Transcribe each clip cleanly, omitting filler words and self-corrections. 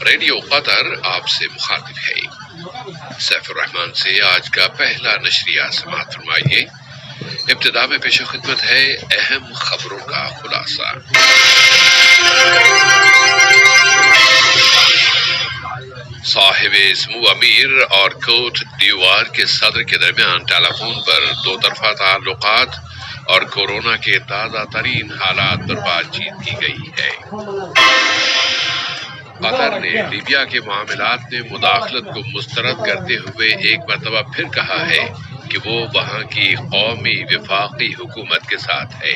Radio قطر آپ سے مخاطب ہے۔ سیف الرحمان سے آج کا پہلا نشریہ سماعت فرمائیے۔ ابتدا میں پیش خدمت ہے اہم خبروں کا خلاصہ۔ صاحب سمو امیر اور کوٹ دیوار کے صدر کے درمیان ٹیلی فون پر دو طرفہ تعلقات اور کورونا کے تازہ ترین حالات پر بات چیت کی گئی ہے۔ قطر نے لیبیا کے معاملات میں مداخلت کو مسترد کرتے ہوئے ایک مرتبہ پھر کہا ہے کہ وہ وہاں کی قومی وفاقی حکومت کے ساتھ ہے۔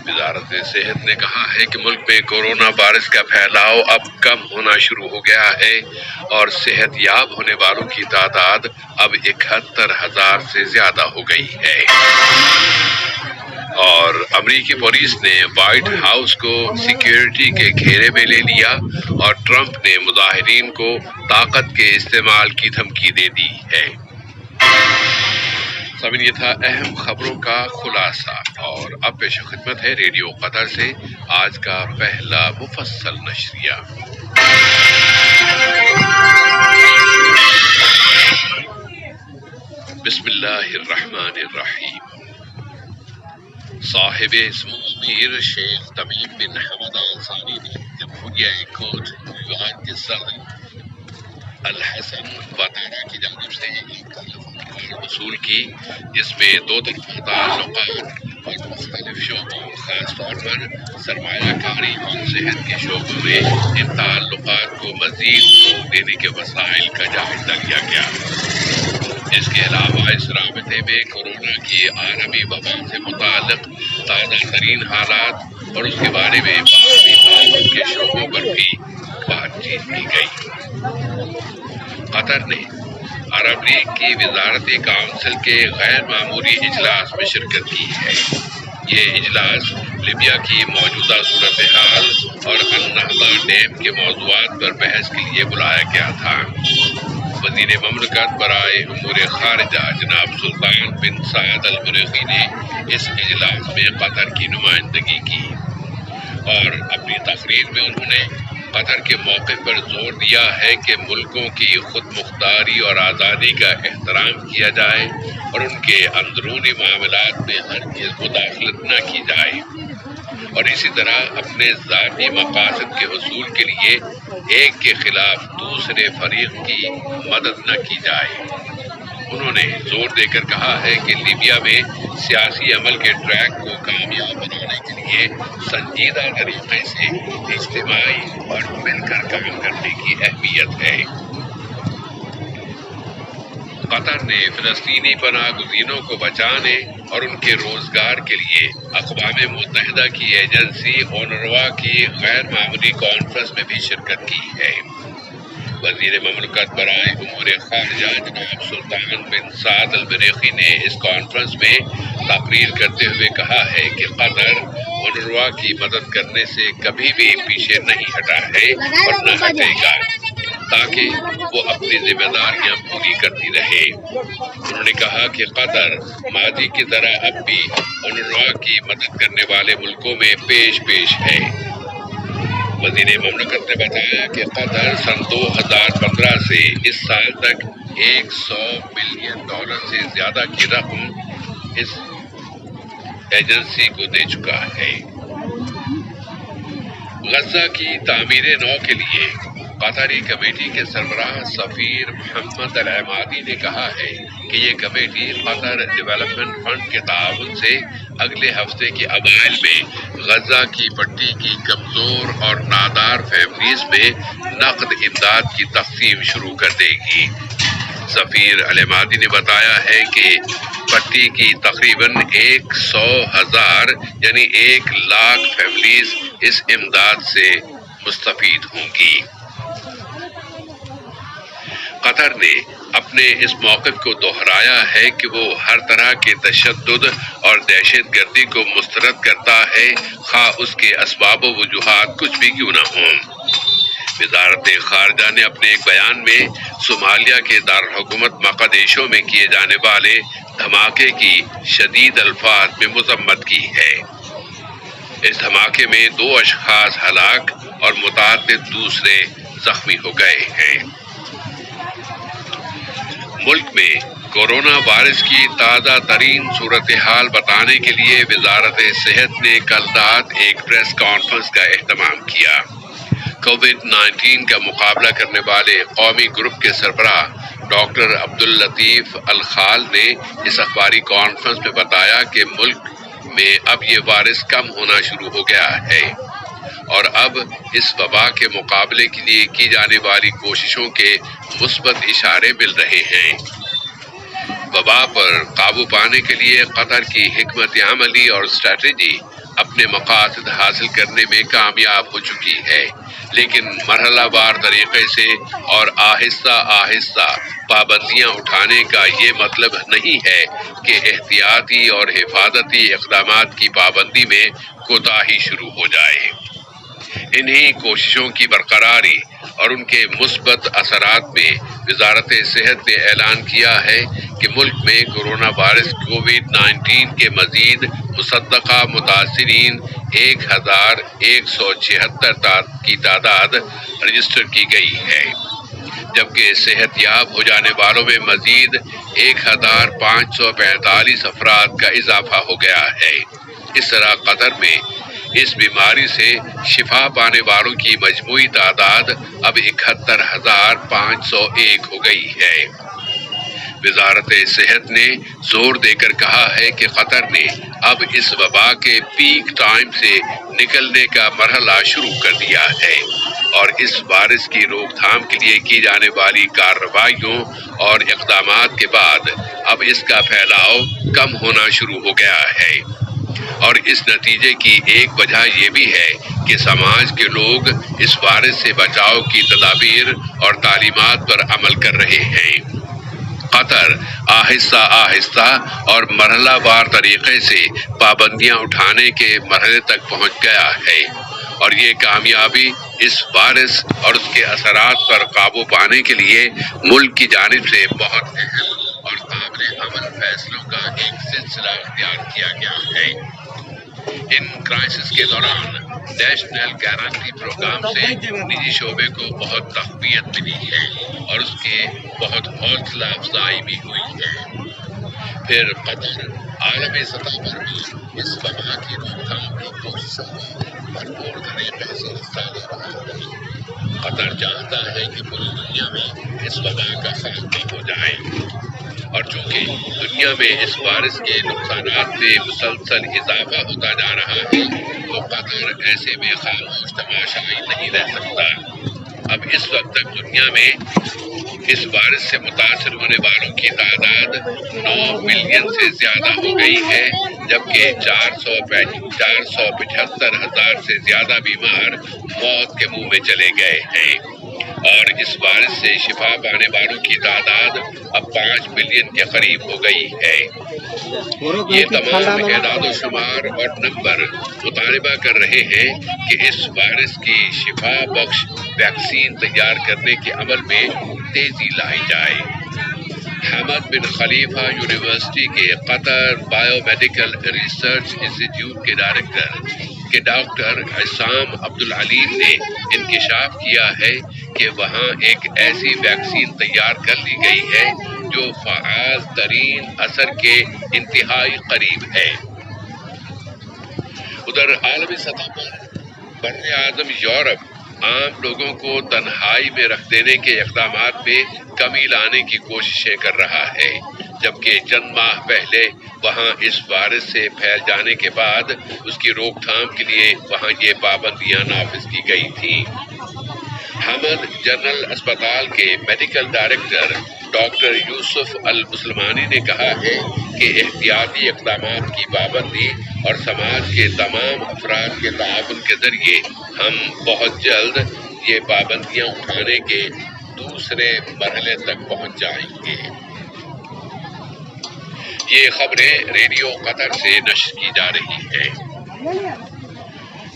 وزارت صحت نے کہا ہے کہ ملک میں کورونا وائرس کا پھیلاؤ اب کم ہونا شروع ہو گیا ہے اور صحت یاب ہونے والوں کی تعداد اب 71,000 سے زیادہ ہو گئی ہے۔ اور امریکی پولیس نے وائٹ ہاؤس کو سیکیورٹی کے گھیرے میں لے لیا اور ٹرمپ نے مظاہرین کو طاقت کے استعمال کی دھمکی دے دی ہے۔ سامعین، یہ تھا اہم خبروں کا خلاصہ، اور اب پیش خدمت ہے ریڈیو قطر سے آج کا پہلا مفصل نشریہ۔ بسم اللہ الرحمن الرحیم۔ صاحب سمو امیر شیخ تمیم بن حمد آل ثانی نے جمہوریہ کوٹ دیوار کے صدر الحسن وطارہ کی جانب سے ایک ٹیلی کال وصول کی، جس میں دو طرفہ تعلقات اور مختلف شعبوں، خاص طور پر سرمایہ کاری اور صحت کے شعبوں میں ان تعلقات کو مزید فروغ دینے کے وسائل کا جائزہ لیا گیا۔ اس کے علاوہ اس رابطے میں کورونا کی عالمی وبا سے متعلق تازہ ترین حالات اور اس کے بارے میں باہمی تعاون کے شعبوں پر بھی بات چیت کی گئی۔ قطر نے عرب لیگ کی وزارتی کونسل کے غیر معمولی اجلاس میں شرکت کی ہے۔ یہ اجلاس لیبیا کی موجودہ صورتحال اور النہضہ ڈیم کے موضوعات پر بحث کے لیے بلایا گیا تھا۔ وزیر مملکت برائے امور خارجہ جناب سلطان بن سعد البریقی نے اس اجلاس میں قطر کی نمائندگی کی، اور اپنی تقریر میں انہوں نے قطر کے موقف پر زور دیا ہے کہ ملکوں کی خود مختاری اور آزادی کا احترام کیا جائے اور ان کے اندرونی معاملات میں ہرگز مداخلت نہ کی جائے، اور اسی طرح اپنے ذاتی مقاصد کے حصول کے لیے ایک کے خلاف دوسرے فریق کی مدد نہ کی جائے۔ انہوں نے زور دے کر کہا ہے کہ لیبیا میں سیاسی عمل کے ٹریک کو کامیاب بنانے کے لیے سنجیدہ طریقے سے اجتماعی اور مل کر کام کرنے کی اہمیت ہے۔ قطر نے فلسطینی پناہ گزینوں کو بچانے اور ان کے روزگار کے لیے اقوام متحدہ کی ایجنسی اونروا کی غیر معمولی کانفرنس میں بھی شرکت کی ہے۔ وزیر مملکت برائے امور خارجہ جناب سلطان بن سعد البریقی نے اس کانفرنس میں تقریر کرتے ہوئے کہا ہے کہ قطر اونروا کی مدد کرنے سے کبھی بھی پیچھے نہیں ہٹا ہے اور نہ ہٹے گا، تاکہ وہ اپنی ذمہ داریاں پوری کرتی رہے۔ انہوں نے کہا کہ قطر ماضی کی طرح اب بھی اونروا کی مدد کرنے والے ملکوں میں پیش ہے۔ وزیر مملکت نے بتایا کہ قطر سن 2015 سے اس سال تک $100 ملین سے زیادہ کی رقم اس ایجنسی کو دے چکا ہے۔ غزہ کی تعمیر نو کے لیے قطری کمیٹی کے سربراہ سفیر محمد العمادی نے کہا ہے کہ یہ کمیٹی قطر ڈیولپمنٹ فنڈ کے تعاون سے اگلے ہفتے کے اوائل میں غزہ کی پٹی کی کمزور اور نادار فیملیز میں نقد امداد کی تقسیم شروع کر دے گی۔ سفیر العمادی نے بتایا ہے کہ پٹی کی تقریباً 100,000 یعنی 1,00,000 فیملیز اس امداد سے مستفید ہوں گی۔ قطر نے اپنے اس موقف کو دہرایا ہے کہ وہ ہر طرح کے تشدد اور دہشت گردی کو مسترد کرتا ہے، خواہ اس کے اسباب و وجوہات کچھ بھی کیوں نہ ہوں۔ وزارت خارجہ نے اپنے ایک بیان میں صومالیہ کے دارالحکومت مقدیشو میں کیے جانے والے دھماکے کی شدید الفاظ میں مذمت کی ہے۔ اس دھماکے میں 2 اشخاص ہلاک اور متعدد دوسرے زخمی ہو گئے ہیں۔ ملک میں کورونا وائرس کی تازہ ترین صورتحال بتانے کے لیے وزارت صحت نے کل رات ایک پریس کانفرنس کا اہتمام کیا۔ کووڈ-19 کا مقابلہ کرنے والے قومی گروپ کے سربراہ ڈاکٹر عبداللطیف الخال نے اس اخباری کانفرنس میں بتایا کہ ملک میں اب یہ وائرس کم ہونا شروع ہو گیا ہے اور اب اس وبا کے مقابلے کے لیے کی جانے والی کوششوں کے مثبت اشارے مل رہے ہیں۔ وبا پر قابو پانے کے لیے قطر کی حکمت عملی اور اسٹریٹجی اپنے مقاصد حاصل کرنے میں کامیاب ہو چکی ہے، لیکن مرحلہ وار طریقے سے اور آہستہ آہستہ پابندیاں اٹھانے کا یہ مطلب نہیں ہے کہ احتیاطی اور حفاظتی اقدامات کی پابندی میں کوتاہی شروع ہو جائے۔ انہی کوششوں کی برقراری اور ان کے مثبت اثرات میں وزارت صحت نے اعلان کیا ہے کہ ملک میں کورونا وائرس کووڈ-19 کے مزید مصدقہ متاثرین 1176 کی تعداد رجسٹر کی گئی ہے، جبکہ صحت یاب ہو جانے والوں میں مزید 1545 افراد کا اضافہ ہو گیا ہے۔ اس طرح قطر میں اس بیماری سے شفا پانے والوں کی مجموعی تعداد اب 71,501 ہو گئی ہے۔ وزارت صحت نے زور دے کر کہا ہے کہ قطر نے اب اس وبا کے پیک ٹائم سے نکلنے کا مرحلہ شروع کر دیا ہے اور اس وائرس کی روک تھام کے لیے کی جانے والی کارروائیوں اور اقدامات کے بعد اب اس کا پھیلاؤ کم ہونا شروع ہو گیا ہے۔ اور اس نتیجے کی ایک وجہ یہ بھی ہے کہ سماج کے لوگ اس وائرس سے بچاؤ کی تدابیر اور تعلیمات پر عمل کر رہے ہیں۔ قطر آہستہ آہستہ اور مرحلہ وار طریقے سے پابندیاں اٹھانے کے مرحلے تک پہنچ گیا ہے اور یہ کامیابی اس وائرس اور اس کے اثرات پر قابو پانے کے لیے ملک کی جانب سے بہت اہم اور قابل عمل فیصلوں کا ایک سلسلہ اختیار کیا گیا ہے۔ ان کرائسس کے دوران نیشنل گارنٹی پروگرام سے نجی شعبے کو بہت تقویت ملی ہے اور اس کے بہت حوصلہ افزائی بھی ہوئی ہے۔ پھر قطر عالمی سطح پر بھی اس وبا کی روک تھام کی کوششوں میں بھرپور طریقے سے حصہ لے رہا ہے۔ قطر چاہتا ہے کہ پوری دنیا میں اس وبا کا خاتمہ ہو جائے اور چونکہ دنیا میں اس وائرس کے نقصانات میں مسلسل اضافہ ہوتا جا رہا ہے تو قطر ایسے میں خاموش تماشائی نہیں رہ سکتا۔ اب اس وقت تک دنیا میں اس وائرس سے متاثر ہونے والوں کی تعداد 9 ملین سے زیادہ ہو گئی ہے، جبکہ 475 ہزار سے زیادہ بیمار موت کے منہ میں چلے گئے ہیں اور اس وائرس سے شفا پانے والوں کی تعداد اب 5 ملین کے قریب ہو گئی ہے۔ یہ تمام اعداد و شمار اور نمبر مطالبہ کر رہے ہیں کہ اس وائرس کی شفا بخش ویکسین تیار کرنے کے عمل میں تیزی لائی جائے۔ حمد بن خلیفہ یونیورسٹی کے قطر بائیو میڈیکل ریسرچ انسٹی ٹیوٹ کے ڈائریکٹر کہ ڈاکٹر عصام عبدالعلیم نے انکشاف کیا ہے کہ وہاں ایک ایسی ویکسین تیار کر لی گئی ہے جو فعال ترین اثر کے انتہائی قریب ہے۔ ادھر عالمی سطح پر بر اعظم یورپ عام لوگوں کو تنہائی میں رکھ دینے کے اقدامات میں کمی لانے کی کوششیں کر رہا ہے، جبکہ چند ماہ پہلے وہاں اس وائرس سے پھیل جانے کے بعد اس کی روک تھام کے لیے وہاں یہ پابندیاں نافذ کی گئی تھیں۔ حمد جنرل اسپتال کے میڈیکل ڈائریکٹر ڈاکٹر یوسف المسلمانی نے کہا ہے کہ احتیاطی اقدامات کی پابندی اور سماج کے تمام افراد کے تعاون کے ذریعے ہم بہت جلد یہ پابندیاں اٹھانے کے دوسرے مرحلے تک پہنچ جائیں گے۔ یہ خبریں ریڈیو قطر سے نشر کی جا رہی ہیں۔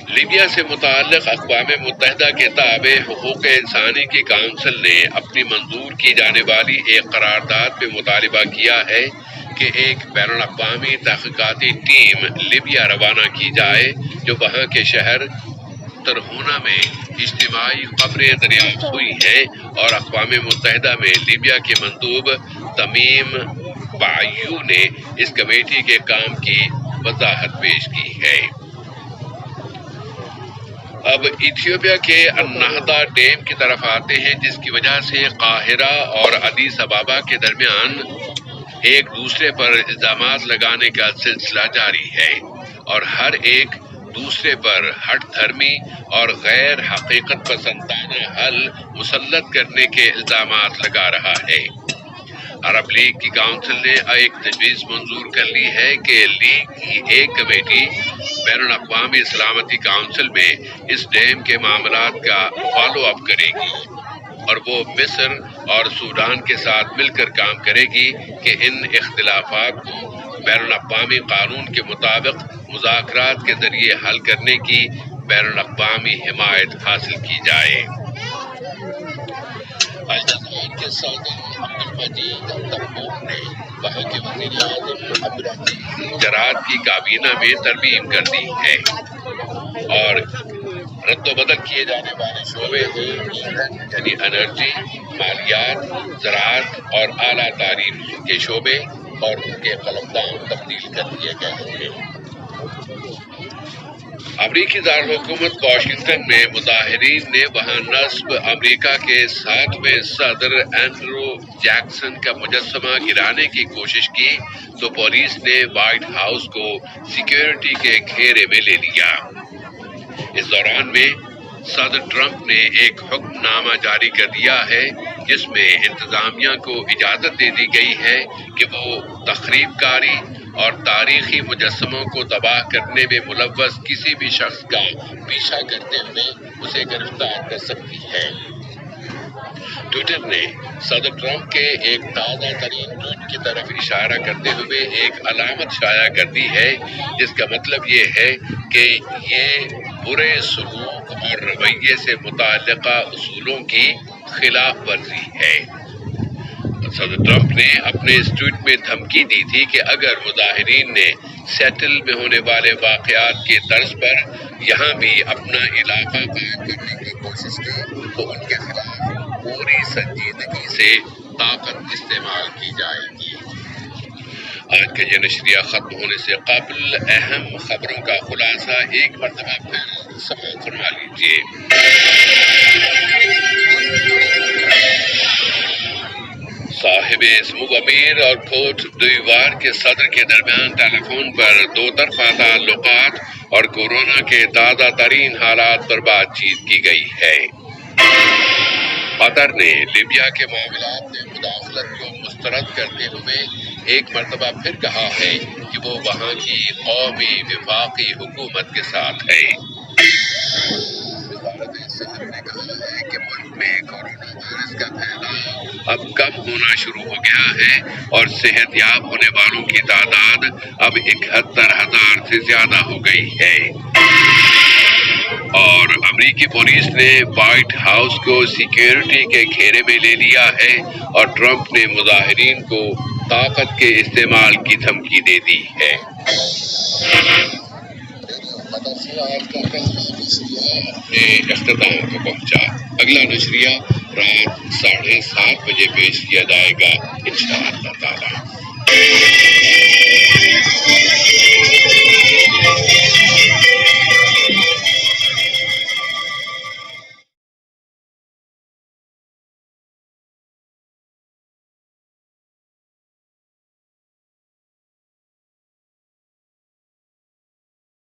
لیبیا سے متعلق اقوام متحدہ کے تابع حقوق انسانی کی کونسل نے اپنی منظور کی جانے والی ایک قرارداد میں مطالبہ کیا ہے کہ ایک بین الاقوامی تحقیقاتی ٹیم لیبیا روانہ کی جائے جو وہاں کے شہر ترہونہ میں اجتماعی قبریں دریافت ہوئی ہیں، اور اقوام متحدہ میں لیبیا کے مندوب تمیم بعیو نے اس کمیٹی کے کام کی وضاحت پیش کی ہے۔ اب ایتھیوپیا کے النہدا ڈیم کی طرف آتے ہیں، جس کی وجہ سے قاہرہ اور ادیس ابابا کے درمیان ایک دوسرے پر الزامات لگانے کا سلسلہ جاری ہے، اور ہر ایک دوسرے پر ہٹ دھرمی اور غیر حقیقت پسندانہ حل مسلط کرنے کے الزامات لگا رہا ہے۔ عرب لیگ کی کونسل نے ایک تجویز منظور کر لی ہے کہ لیگ کی ایک کمیٹی بین الاقوامی سلامتی کونسل میں اس ڈیم کے معاملات کا فالو اپ کرے گی، اور وہ مصر اور سوڈان کے ساتھ مل کر کام کرے گی کہ ان اختلافات کو بین الاقوامی قانون کے مطابق مذاکرات کے ذریعے حل کرنے کی بین الاقوامی حمایت حاصل کی جائے۔ الجزائر کے صدر عبدالمجید تبون نے وہاں کے وزیر اعظم عبدالعزیز جراد کی کابینہ میں ترمیم کر دی ہے، اور رد و بدل کیے جانے والے شعبے ایندھن یعنی انرجی، مالیات، زراعت اور اعلیٰ تعلیم کے شعبے اور ان کے قلمدان تبدیل کر دیے گئے ہیں۔ امریکی دارالحکومت واشنگٹن میں مظاہرین نے وہاں نصب امریکہ کے 7ویں صدر اینڈریو جیکسن کا مجسمہ گرانے کی کوشش کی تو پولیس نے وائٹ ہاؤس کو سیکیورٹی کے گھیرے میں لے لیا۔ اس دوران میں صدر ٹرمپ نے ایک حکم نامہ جاری کر دیا ہے جس میں انتظامیہ کو اجازت دے دی گئی ہے کہ وہ تخریب کاری اور تاریخی مجسموں کو تباہ کرنے میں ملوث کسی بھی شخص کا پیچھا کرتے ہوئے اسے گرفتار کر سکتی ہے۔ ٹویٹر نے صدر ٹرمپ کے ایک تازہ ترین ٹویٹ کی طرف اشارہ کرتے ہوئے ایک علامت شائع کر دی ہے جس کا مطلب یہ ہے کہ یہ برے سلوک اور رویے سے متعلقہ اصولوں کی خلاف ورزی ہے۔ صدر ٹرمپ نے اپنے اس ٹویٹ میں دھمکی دی تھی کہ اگر مظاہرین نے سیٹل میں ہونے والے واقعات کے طرز پر یہاں بھی اپنا علاقہ قائم کرنے کی کوشش کی تو ان کے خلاف پوری سنجیدگی سے طاقت استعمال کی جائے گی۔ آج کا یہ نشریہ ختم ہونے سے قبل اہم خبروں کا خلاصہ ایک مرتبہ پھر سماعت فرما لیجیے۔ صاحب اسمو امیر اور کوٹ دیوار کے صدر کے درمیان ٹیلی فون پر دو طرفہ تعلقات اور کورونا کے تازہ ترین حالات پر بات چیت کی گئی ہے۔ قطر نے لیبیا کے معاملات میں مداخلت کو مسترد کرتے ہوئے ایک مرتبہ پھر کہا ہے کہ وہ وہاں کی قومی وفاقی حکومت کے ساتھ ہے۔ وزارت صحت نے کہا ہے کہ ملک میں کورونا وائرس کا پھیلاؤ اب کم ہونا شروع ہو گیا ہے اور صحت یاب ہونے والوں کی تعداد اب 71,000 سے زیادہ ہو گئی ہے۔ اور امریکی پولیس نے وائٹ ہاؤس کو سیکیورٹی کے گھیرے میں لے لیا ہے اور ٹرمپ نے مظاہرین کو طاقت کے استعمال کی دھمکی دے دی ہے۔ اپنے اختتام کو پہنچا۔ اگلا نشریہ رات 7:30 بجے پیش کیا جائے گا انشاءاللہ تعالی۔